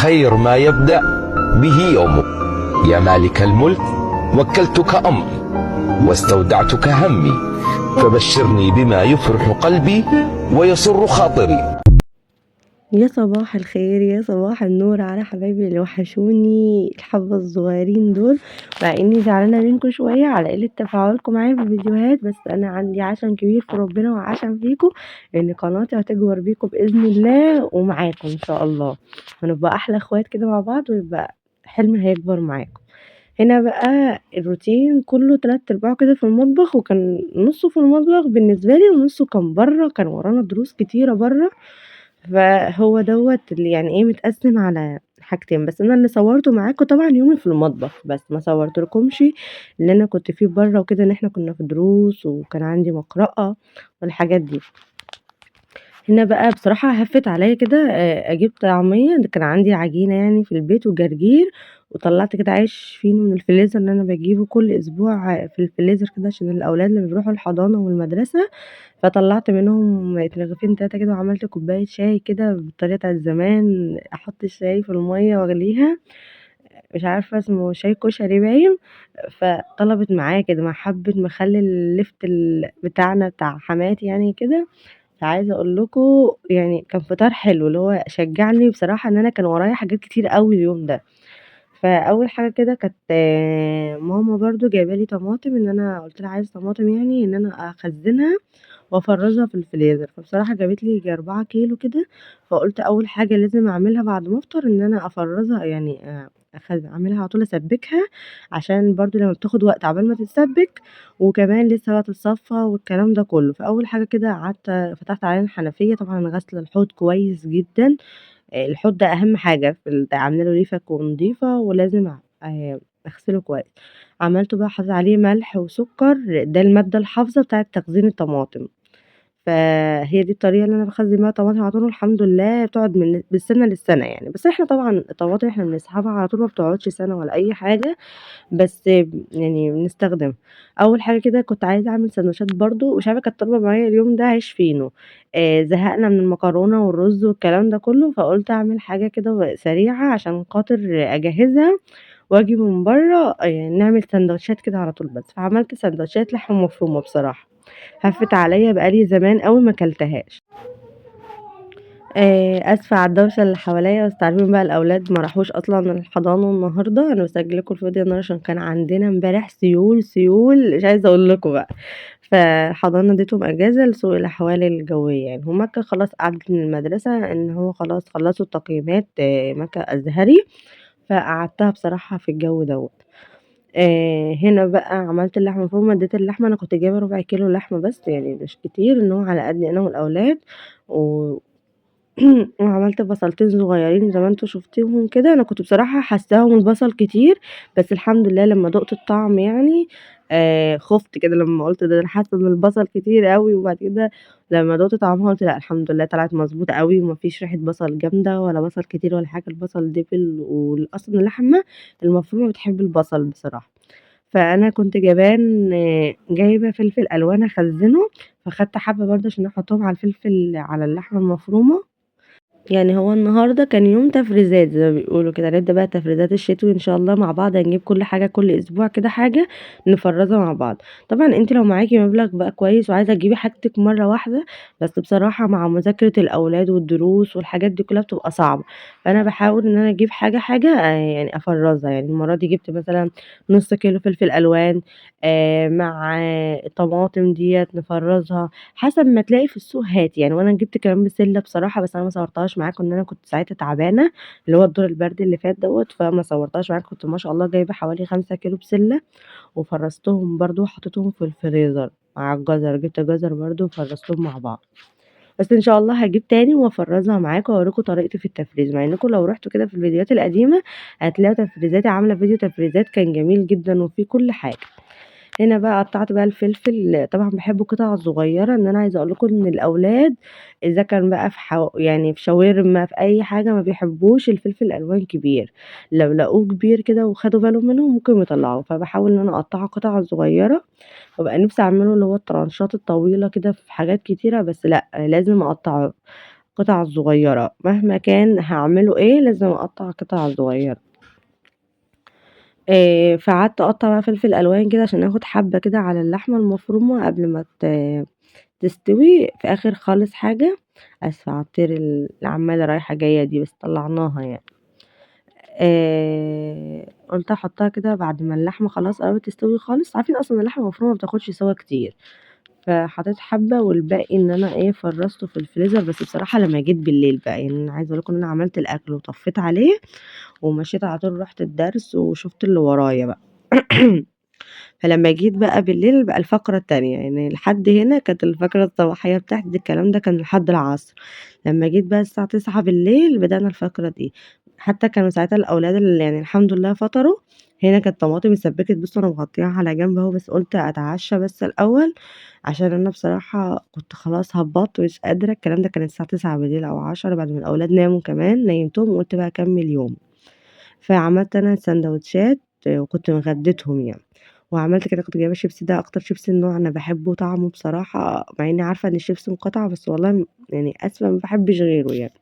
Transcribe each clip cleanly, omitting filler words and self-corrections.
خير ما يبدأ به يومك. يا مالك الملك، وكلتك أمري واستودعتك همي، فبشرني بما يفرح قلبي ويسر خاطري. يا صباح الخير، يا صباح النور على حبايبي اللي وحشوني الحبة الصغيرين دول. مع اني زعلانة منكم شوية على قلة تفاعلكم معايا في الفيديوهات، بس انا عندي عشم كبير في ربنا وعشم فيكم ان قناتي هتكبر بيكم بإذن الله، ومعاكم ان شاء الله هنبقى احلى اخوات كده مع بعض، ويبقى حلم هيكبر معاكم. هنا بقى الروتين كله 3/4 كده في المطبخ، وكان نصه في المطبخ بالنسبة لي ونصه كان بره، كان ورانا دروس كتيرة بره. فهو دوّة اللي يعني إيه متقسّم على حاجتين، بس أنا اللي صوّرته معاكم طبعًا يومي في المطبخ، بس ما صوّرتلكمش اللي أنا كنت فيه برّه وكده، إن إحنا كنا في دروس وكان عندي مقرأة والحاجات دي. هنا بقى بصراحة هفِّت عليّا كده أجيب طعمية، كان عندي عجينة يعني في البيت وجرجير، وطلّعت كده عيش فينو من الفريزر اللي أنا باجيبه كل أسبوع في الفريزر كده عشان الأولاد لمّا بيروحوا الحضانة والمدرسة، فطلّعت منهم رغيفين 3 كده وعملت كوباية شاي كده بالطريقة بتاعة زمان، أحط الشاي في المَيّة وأغليها، مش عارفة اسمه شاي كشري باين، فطلبت معايا كده مع حبة مخلل اللفت بتاعنا بتاع حماتي يعني كده. فعايزة أقول لكم يعني كان فطار حلو، اللي هو شجّعني بصراحة إن أنا كان ورايا حاجات كتير أوي اليوم ده. فأول حاجة كده كانت ماما برضه جايبة لي طماطم، إن أنا قُلت لها عايزة طماطم يعني إن أنا أخزّنها وأفرّزها في الفريزر، فبصراحة جابت لي ييجي 4 كيلو كده، فقُلت أول حاجة لازم أعملها بعد ما أفطر إن أنا أفرّزها يعني أعملها على طول أسبّكها، عشان برضه لمّا بتاخد وقت عقبال ما تتسبّك، وكمان لسه بقى تتصفّى والكلام ده كلّه. فأول حاجة كده قعدت فتحت عليها الحنفية، طبعًا أنا غاسلة الحوض كويس جدًا، الحوض ده أهم حاجة في عاملة له ليفة ونضيفة ولازم أغسله كويس. عملته بقى حطيت عليه ملح وسكر، ده المادة الحافظة بتاعة تخزين الطماطم. فهي دي الطريقة اللي أنا باخزّن بيها طماطم على طول، والحمد لله بتقعد من السنة للسنة يعني، بس إحنا طبعًا الطماطم إحنا بنسحبها على طول ما بتقعدش سنة ولا أي حاجة، بس يعني بنستخدمها. أول حاجة كده كنت عايزة أعمل ساندوتشات برضه، مش عارفة كانت طالبة معايا اليوم ده عيش فينو، زهقنا من المكرونة والرز والكلام ده كلّه، فقُلت أعمل حاجة كده سريعة عشان خاطر أجهّزها وآجي من برّه نعمل ساندوتشات كده على طول بس، فعملت ساندوتشات لحمة مفرومة بصراحة، هفِّت عليَّ بقى لي زمان أوي ما كلتهاش. آسفة على الدوشة اللي حواليّا، بس أنتم عارفين بقى الأولاد ما راحوش أصلًا الحضانة النهارده، أنا مسجلة لكم الفيديو النهارده عشان كان عندنا امبارح سيول، سيول مش عايزة أقول لكم بقى، فالحضانة اديتهم إجازة لسوء الأحوال الجوية يعني، ومكة خلاص قعدت من المدرسة إن هو خلاص خلّصوا التقييمات مكة أزهري، فقعدتها بصراحة في الجو دوّة. هنا بقى عملت اللحمة المفرومة، اديت اللحمة أنا كنت جايبة ربع كيلو لحمة بس يعني مش كتير، إن هو على قدّي أنا والأولاد و وعملت بصلتين صغيّرين زي ما أنتم شُفتوهم كده، أنا كنت بصراحة حاسّاهم البصل كتير، بس الحمد لله لمّا دُقت الطعم يعني خُفت كده لمّا قُلت ده أنا حاسّة إن البصل كتير أوي، وبعد كده لمّا دُقت طعمها قُلت لأ الحمد لله طلعت مضبوطة أوي، وما فيش ريحة بصل جامدة ولا بصل كتير ولا حاجة، البصل دِبِل أصلًا اللحمة المفرومة بتحب البصل بصراحة. فأنا كنت جايبة فلفل ألوان أخزّنه، فخدت حبّة برضه عشان أحطّهم على على اللحمة المفرومة. يعني هو النهارده كان يوم تفريزات زي ما بيقولوا كده، هنبدأ بقى التفريزات الشتوي إن شاء الله مع بعض، هنجيب كل حاجة كل أسبوع كده حاجة نفرّزها مع بعض. طبعًا أنتِ لو معاكِ مبلغ بقى كويس وعايزة تجيبي حاجتِك مرّة واحدة، بس بصراحة مع مذاكرة الأولاد والدروس والحاجات دي كلّها بتبقى صعبة، فأنا باحاول إن أنا أجيب حاجة، حاجة يعني أفرّزها، يعني المرّة دي جِبت مثلًا نُص كيلو فلفل ألوان مع الطماطم ديّة نفرّزها، حسب ما تلاقي في السوق هاتي، يعني وأنا جِبت كمان بسلة بصراحة بس أنا ما صورتهاش معاكم إن أنا كنت ساعتها تعبانة، اللي هو الدور البرد اللي فات دوّة، فما صورتهاش معاكم، كنت ما شاء الله جايبة حوالي 5 كيلو بسلة، وفرّزتهم برضه وحطيتهم في الفريزر مع الجزر، جِبت جزر برضه وفرّزتهم مع بعض. بس إن شاء الله هاجيب تاني وأفرّزها معاكم وأوريكم طريقتي في التفريز، مع إنكم لو رُحتوا كده في الفيديوهات القديمة هتلاقوا تفريزاتي، عاملة فيديو تفريزات كان جميل جدًا وفيه كل حاجة. هنا بقى قطّعت بقى الفلفل، طبعًا باحبه قطع صغيّرة، إن أنا عايزة أقول لكم إن الأولاد إذا كان بقى في يعني في شاورما في أي حاجة ما بيحبوش الفلفل الألوان كبير، لو لقوه كبير كده وخدوا بالهم منه ممكن يطلّعوه، فباحاول إن أنا أقطّعه قطع صغيّرة، بابقى نِفْسي أعمله اللي هو الترانشات الطويلة كده في حاجات كتيرة، بس لأ، لازم أقطّعه قطع صغيرة، مهما كان هاعمله إيه لازم أقطّع قطع صغيرة. فقعدت أقطّع بقى فلفل ألوان كده عشان آخد حبّة كده على اللحمة المفرومة قبل ما تستوي، في آخر خالص حاجة. آسفة على الطير اللي عمّالة رايحة جاية دي، بس طلّعناها يعني. قُلت أحطّها كده بعد ما اللحمة خلاص قربت تستوي خالص، عارفين أصلًا اللحمة المفرومة ما بتاخدش سوا كتير، فحطيت حبّة والباقي إن أنا فرّزته في الفريزر، بس بصراحة لمّا جيت بالليل بقى، يعني أنا عايزة أقول لكم إن أنا عملت الأكل وطفّيت عليه ومشيت على طول رُحت الدرس وشُفت اللي ورايا بقى. فلمّا جيت بقى بالليل بقى الفقرة التانية، يعني لحد هنا كانت الفقرة الصباحية بتاعتي، الكلام ده كان لحد العصر. لمّا جيت بقى الساعة 21:00 بدأنا الفقرة دي، حتى كانوا ساعتها الأولاد يعني الحمد لله فطروا. هنا كانت طماطم اتسبكت، بُصّوا أنا مغطياها على جنب أهو، بس قُلت أتعشى بس الأول، عشان أنا بصراحة كنت خلاص هبّطت مش قادرة. الكلام ده كان الساعة 21:00 أو 22:00 بعد ما الأولاد ناموا كمان، نيّمتهم وقُلت بقى أكمّل يومي. فعملت أنا ساندوتشات وكنت مغديتهم يعني. وعملت كده كنت جايبة شيبسي، ده أكتر شيبسي نوع أنا باحبه طعمه بصراحة، مع إني عارفة إن الشيبسي مقاطعة، بس والله يعني آسفة ما باحبش غيره يعني.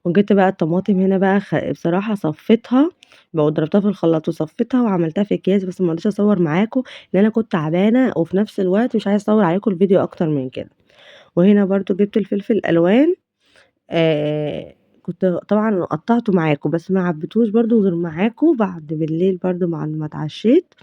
وجبت بقى الطماطم هنا بقى بصراحة صفيتها وضربتها في الخلاط وصفيتها وعملتها في أكياس، بس ما رضيتش أصور معاكم لإن أنا كنت تعبانة وفي نفس الوقت مش عايزة أطوّل عليكم الفيديو أكتر من كده. وهنا برضه جبت الفلفل الألوان، كنت طبعًا قطّعته معاكم، بس ما عبيتهوش برضه غير معاكم بعد بالليل برضه بعد ما اتعشيت.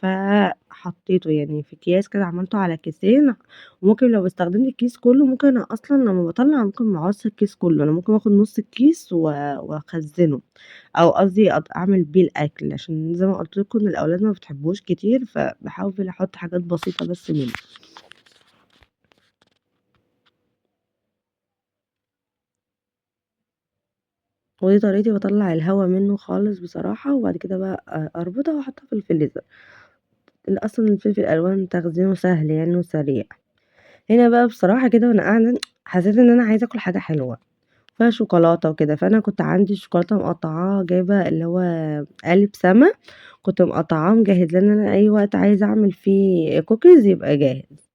فحطيته يعني في أكياس كده، عملته على كيسين. وممكن لو استخدمت الكيس كلّه ممكن أصلًا لمّا باطلّع ممكن ما اعوزش الكيس كلّه، أنا ممكن آخد نُص الكيس واخزّنه، أو قصدي أعمل بيه الأكل، عشان زي ما قُلت لكم إن الأولاد ما بتحبوش كتير، فباحاول أحط حاجات بسيطة بس منه. ودي طريقتي باطلّع الهوا منه خالص بصراحة، وبعد كده بقى أربطها واحطها في الفريزر. أصلًا الفلفل الألوان تخزينه سهل يعني وسريع. هنا بقى بصراحة كده وأنا قاعدة حسيت إن أنا عايزة آكل حاجة حلوة، فيها شوكولاتة وكده، فأنا كنت عندي شوكولاتة مقطعاها جايبة اللي هو قالب سما، كنت مقطعاه مجهزاه إن أنا أي وقت عايزة أعمل فيه كوكيز يبقى جاهز.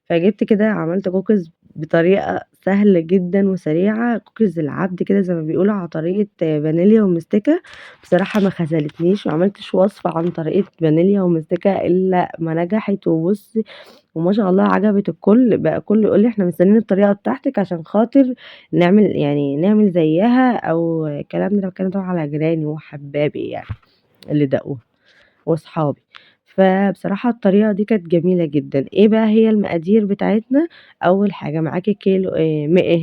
فجِبت كده عملت كوكيز بطريقة سهلة جدًا وسريعة، كوكيز العبد كده زي ما بيقولوا على طريقة فانيليا ومستكة. بصراحة ما خذلتنيش، ما عملتش وصفة عن طريقة فانيليا ومستكة إلا ما نجحت. وبُصّي وما شاء الله عجبت الكل، بقى كلّه يقول لي: "إحنا مستنيين الطريقة بتاعتِك عشان خاطر نعمل زيّها." أو الكلام ده، أنا باتكلم طبعًا على جيراني وحبابي يعني اللي داقوها وأصحابي. فبصراحة الطريقة دي كانت جميلة جدًا. إيه بقى هي المقادير بتاعتنا؟ أول حاجة معاكِ كيلو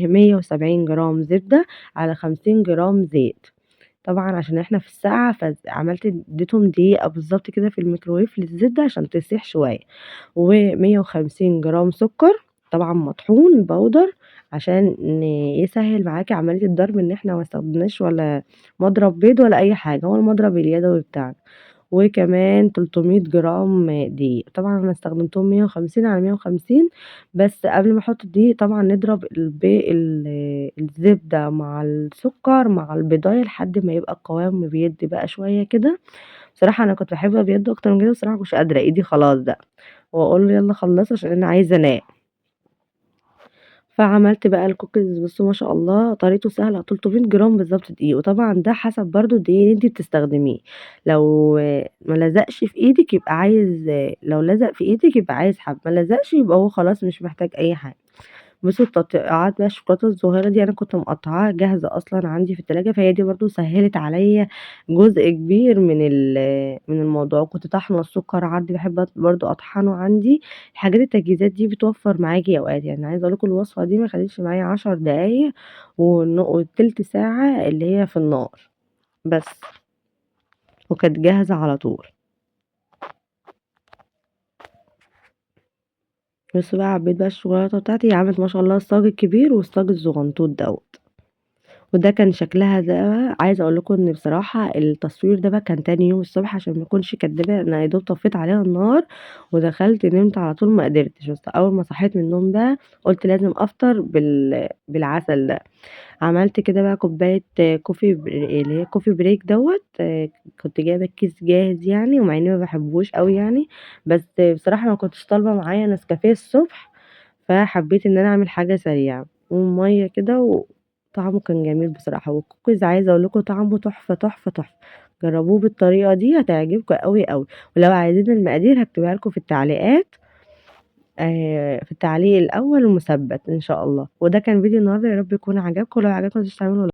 170 جرام زبدة على 50 جرام زيت. طبعًا عشان إحنا في الساقعة عملت اديتهم دقيقة بالضبط كده في الميكروويف للزبدة عشان تسيح شوية. و150 جرام سكر طبعًا مطحون بودر عشان يسهّل معاكِ عملية الضرب، إن إحنا ما استخدمناش ولا مضرب بيض ولا أي حاجة، هو المضرب اليدوي بتاعنا. وكمان 300 جرام دقيق، طبعًا أنا استخدمتهم 150 على 150. بس قبل ما أحط الدقيق طبعًا نضرب الزبدة مع السكر مع البيضاية لحد ما يبقى القوام بيدّي بقى شوية كده. بصراحة أنا كنت باحب بيدّوا أكتر من كده، بصراحة ما كنتش قادرة، إيدي خلاص بقى، وأقول له يالّا خلّصي عشان أنا عايزة أنام. فعملت بقى الcookies، بُصّوا ما شاء الله طريقته سهلة، 300 جرام بالضبط دقيق، وطبعًا ده حسب برضه الدقيق اللي أنتِ بتستخدميه. لو ما لزقش في إيدِك يبقى عايز، لو لزق في إيدِك يبقى عايز حبّة، ما لزقش يبقى هو خلاص مش محتاج أي حاجة. بُصّوا التقطيعات بقى الشوكولاتة الصغيرة دي أنا كنت مقطعاها جاهزة أصلًا عندي في التلاجة، فهي دي برضه سهّلت عليَّ جزء كبير من الموضوع. وكنت طاحنة السكر عندي، باحب برضه أطحنه عندي. الحاجات التجهيزات دي بتوفّر معاكِ أوقات، يعني عايزة أقول لكم الوصفة دي ما خدتش معايا 10 دقايق وتِلت ساعة اللي هي في النار بس، وكانت جاهزة على طول. بُصّوا بقى عبيت بقى الشوكولاتة بتاعتي، هي عملت ما شاء الله الصاج الكبير والصاج الزغنطوط دوّة. وده كان شكلها ده بقى. عايزة أقول لكم إن بصراحة التصوير ده بقى كان تاني يوم الصبح، عشان ما أكونش كدابة، أنا يا دوب طفيت عليها النار ودخلت نمت على طول ما قدرتش. بس أول ما صحيت من النوم بقى قُلت لازم أفطر بالعسل ده. عملت كده بقى كوباية كوفي اللي هي coffee break دوّة. كنت جايبة الكيس جاهز يعني، ومع إني ما باحبوش أوي يعني، بس بصراحة ما كنتش طالبة معايا نسكافيه الصبح، فحبيت إن أنا أعمل حاجة سريعة، ومَيّة كده وطعمه كان جميل بصراحة، والكوكيز عايزة أقول لكم طعمه تحفة، تحفة، تحفة، جربوه بالطريقة دي هتعجبكم أوي، أوي، ولو عايزين المقادير هاكتبها لكم في التعليقات في التعليق الأول المثبت إن شاء الله، وده كان فيديو النهارده يا رب يكون عجبكم، ولو عجبكم متنسوش تعملوا